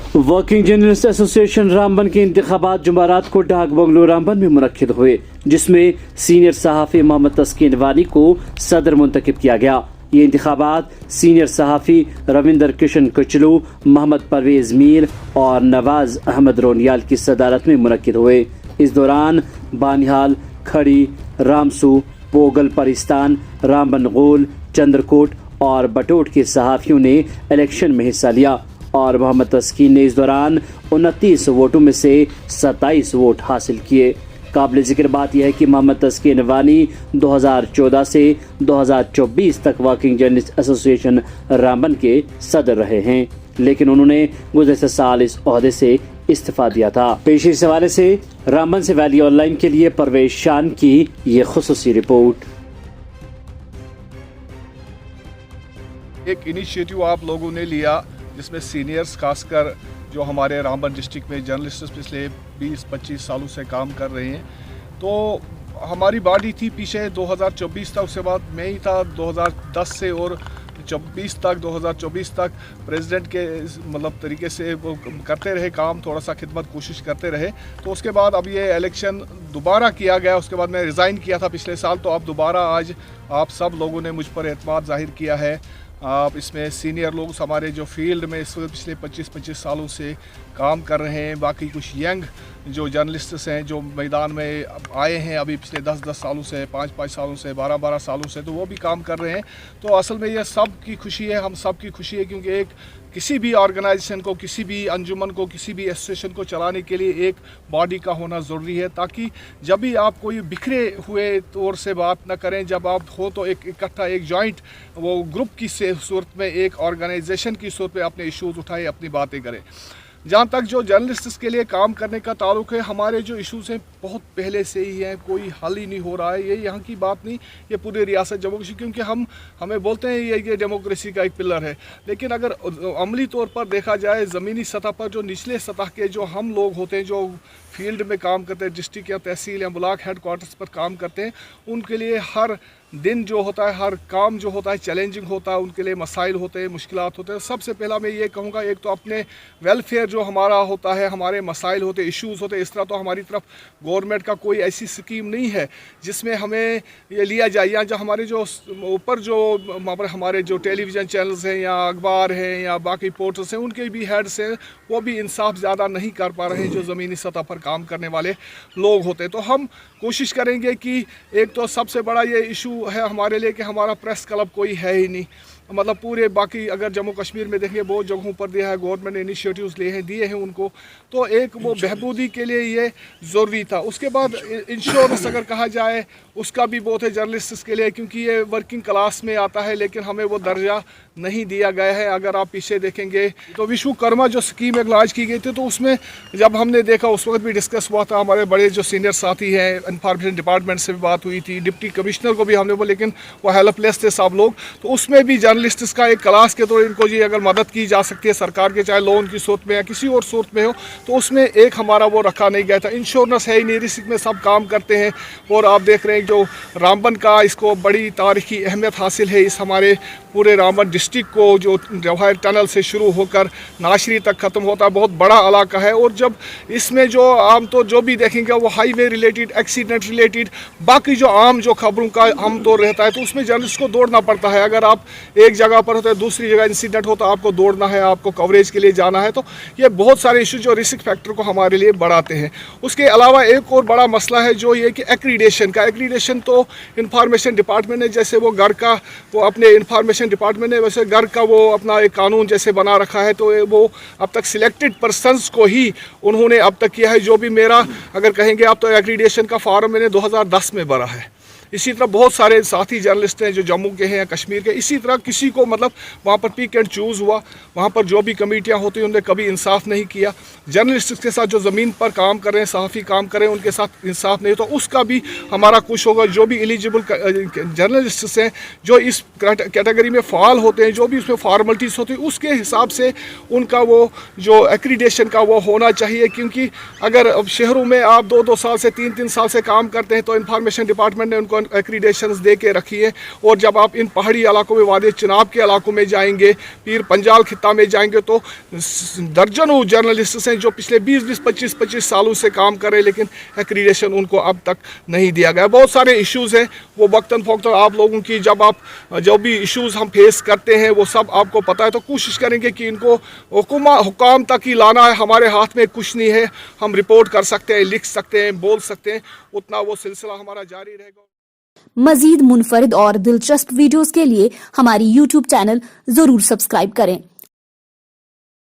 Working journalist association Ramban के इंतखाबात जुमेरात को डाक बंगलो रामबन में मुनक्किद हुए, जिसमें सीनियर सहाफ़ी मोहम्मद तस्कीन वानी को सदर मुंतखब किया गया। ये इंतखाबात सीनियर सहाफ़ी रविंदर किशन कुचलू, मोहम्मद परवेज़ मीर और नवाज अहमद रोनियाल की सदारत में मुनक्किद हुए। इस दौरान बानिहाल, खड़ी, रामसू, पोगल परिस्तान, रामबन गोल, चंद्रकोट और बटोट के सहाफ़ियों ने इलेक्शन में हिस्सा लिया और मोहम्मद तस्कीन ने इस दौरान 29 वोटों में से 27 वोट हासिल किए। काबिल जिक्र बात यह है कि मोहम्मद तस्कीन वानी 2014 से 2024 तक वर्किंग जर्नलिस्ट एसोसिएशन रामबन के सदर रहे हैं, लेकिन उन्होंने गुज़श्ता साल इस ओहदे से इस्तीफा दिया था। पेशी इस हवाले से रामबन से वैली ऑनलाइन के लिए परवेज शान की ये खुसूसी रिपोर्ट। एक इनिशिएटिव आप लोगों ने लिया जिसमें सीनियर्स खासकर जो हमारे रामबन डिस्ट्रिक्ट में जर्नलिस्ट पिछले 20-25 सालों से काम कर रहे हैं, तो हमारी बॉडी थी पीछे 2024 तक, उसके बाद मैं ही था 2010 से और 2024 तक प्रेसिडेंट के मतलब तरीके से वो करते रहे काम, थोड़ा सा खिदमत कोशिश करते रहे। तो उसके बाद अब ये इलेक्शन दोबारा किया गया, उसके बाद मैं रिज़ाइन किया था पिछले साल, तो अब दोबारा आज आप सब लोगों ने मुझ पर एतमाद ज़ाहिर किया है। आप इसमें सीनियर लोग हमारे जो फील्ड में इस पिछले 25 सालों से काम कर रहे हैं, बाकी कुछ यंग जो जर्नलिस्ट्स हैं जो मैदान में आए हैं अभी पिछले 10 सालों से, 5 सालों से, 12 सालों से, तो वो भी काम कर रहे हैं। तो असल में ये सब की खुशी है, हम सब की खुशी है, क्योंकि एक किसी भी ऑर्गेनाइजेशन को, किसी भी अंजुमन को, किसी भी एसोसिएशन को चलाने के लिए एक बॉडी का होना ज़रूरी है, ताकि जब भी आप कोई बिखरे हुए तौर से बात ना करें, जब आप हो तो एक इकट्ठा एक जॉइंट वो ग्रुप की सूरत में, एक ऑर्गेनाइजेशन की सूरत में अपने इश्यूज़ उठाएं, अपनी बातें करें। जहाँ तक जो जर्नलिस्ट्स के लिए काम करने का ताल्लुक़ है, हमारे जो इश्यूज़ हैं बहुत पहले से ही हैं, कोई हल ही नहीं हो रहा है। ये यहाँ की बात नहीं, ये पूरी रियासत जम्मू कश्मीर, क्योंकि हमें बोलते हैं ये डेमोक्रेसी का एक पिलर है, लेकिन अगर अमली तौर पर देखा जाए, ज़मीनी सतह पर जो निचले सतह के जो हम लोग होते हैं, जो फील्ड में काम करते हैं, डिस्ट्रिक्ट या तहसील या ब्लॉक हेड क्वार्टर्स पर काम करते हैं, उनके लिए हर दिन जो होता है, हर काम जो होता है चैलेंजिंग होता है, उनके लिए मसाइल होते हैं, मुश्किलात होते हैं। सबसे पहला मैं ये कहूँगा, एक तो अपने वेलफेयर जो हमारा होता है, हमारे मसाइल होते, इश्यूज़ होते, इस तरह तो हमारी तरफ गवर्नमेंट का कोई ऐसी स्कीम नहीं है जिसमें हमें ये लिया जाए, या जो हमारे जो ऊपर जो हमारे जो टेलीविज़न चैनल्स हैं या अखबार हैं या बाकी पोर्टल्स हैं, उनके भी हेड्स हैं, वो भी इंसाफ ज़्यादा नहीं कर पा रहे हैं जो ज़मीनी सतह पर काम करने वाले लोग होते। तो हम कोशिश करेंगे कि एक तो सबसे बड़ा ये इशू है हमारे लिए कि हमारा प्रेस क्लब कोई है ही नहीं, मतलब पूरे बाकी अगर जम्मू कश्मीर में देखेंगे बहुत जगहों पर दिया है, गवर्नमेंट ने इनिशिएटिव्स दिए हैं उनको, तो एक वो बहबूदी के लिए ये ज़रूरी था। उसके बाद इंश्योरेंस अगर कहा जाए, उसका भी बहुत है जर्नलिस्ट्स के लिए, क्योंकि ये वर्किंग क्लास में आता है, लेकिन हमें वो दर्जा नहीं दिया गया है। अगर आप पीछे देखेंगे तो विश्वकर्मा जो स्कीम एक लॉन्च की गई थी, तो उसमें जब हमने देखा उस वक्त भी डिस्कस हुआ था, हमारे बड़े जो सीनियर साथी हैं, इंफॉर्मेशन डिपार्टमेंट से भी बात हुई थी, डिप्टी कमिश्नर को भी हमने बोला, लेकिन वो हेल्पलेस थे सब लोग। तो उसमें भी जर्नलिस्ट्स का एक क्लास के तौर इनको जी अगर मदद की जा सकती है सरकार के, चाहे लोन की सूरत में या किसी और सूरत में हो, तो उसमें एक हमारा वो रखा नहीं गया था। इंश्योरेंस है ही नहीं, रिस्क में सब काम करते हैं। और आप देख रहे हैं जो रामबन का इसको बड़ी तारीखी अहमियत हासिल है, इस हमारे पूरे रामबन डिस्ट्रिक्ट को जो जवाहर टनल से शुरू होकर नाशरी तक ख़त्म होता है, बहुत बड़ा इलाका है। और जब इसमें जो आम तो जो भी देखेंगे वो हाईवे रिलेटेड, एक्सीडेंट रिलेटेड, बाकी जो आम जो खबरों का आम तौर रहता है, तो उसमें जर्नलिस्ट को दौड़ना पड़ता है। अगर आप एक जगह पर होता है, दूसरी जगह इंसिडेंट होता है, आपको दौड़ना है, आपको कवरेज के लिए जाना है, तो ये बहुत सारे इशू जो रिस्क फैक्टर को हमारे लिए बढ़ाते हैं। उसके अलावा एक और बड़ा मसला है जो ये कि एक्रीडेशन का। एक्रीडेशन तो इंफॉर्मेशन डिपार्टमेंट ने, जैसे वो घर का वो अपने इंफॉर्मेशन डिपार्टमेंट ने वैसे घर का वो अपना एक कानून जैसे बना रखा है, तो वो अब तक सिलेक्टेड पर्सनस को ही उन्होंने अब तक किया है। जो भी मेरा अगर कहेंगे आप, तो एक्रीडेशन का फॉर्म मैंने 2010 में भरा है। इसी तरह बहुत सारे साथी जर्नलिस्ट हैं जो जम्मू के हैं या कश्मीर के, इसी तरह किसी को मतलब वहाँ पर पिक एंड चूज़ हुआ, वहाँ पर जो भी कमेटियाँ होती हैं उन्होंने कभी इंसाफ नहीं किया। जर्नलिस्ट के साथ जो ज़मीन पर काम कर रहे हैं, सहाफ़ी काम कर रहे हैं, उनके साथ इंसाफ नहीं, तो उसका भी हमारा कुछ होगा। जो भी एलिजिबल जर्नलिस्ट हैं जो इस कैटेगरी में फ़ाल होते हैं, जो भी उसमें फॉर्मलिटीज़ होती है, उसके हिसाब से उनका वो जो एक्रीडेशन का वो होना चाहिए। क्योंकि अगर शहरों में आप 2-2 साल से 3-3 साल से काम करते हैं, तो इंफॉर्मेशन डिपार्टमेंट ने उनको एक्रीडेशंस दे के रखी है। और जब आप इन पहाड़ी इलाकों में, वादी चिनाब के इलाकों में जाएंगे, पीर पंजाल खित्ता में जाएंगे, तो दर्जनों जर्नलिस्ट हैं जो पिछले 20-20, 25-25 सालों से काम कर रहे हैं, लेकिन एक्रीडेशन उनको अब तक नहीं दिया गया। बहुत सारे इश्यूज़ हैं, वो वक्तन फ़वक्तन आप लोगों की जब आप जो भी इश्यूज़ हम फेस करते हैं वो सब आपको पता है, तो कोशिश करेंगे कि इनको हुकाम तक ही लाना है। हमारे हाथ में कुछ नहीं है, हम रिपोर्ट कर सकते हैं, लिख सकते हैं, बोल सकते हैं, उतना वो सिलसिला हमारा जारी रहेगा। मजीद मुनफरिद और दिलचस्प वीडियोस के लिए हमारी YouTube चैनल जरूर सब्सक्राइब करें।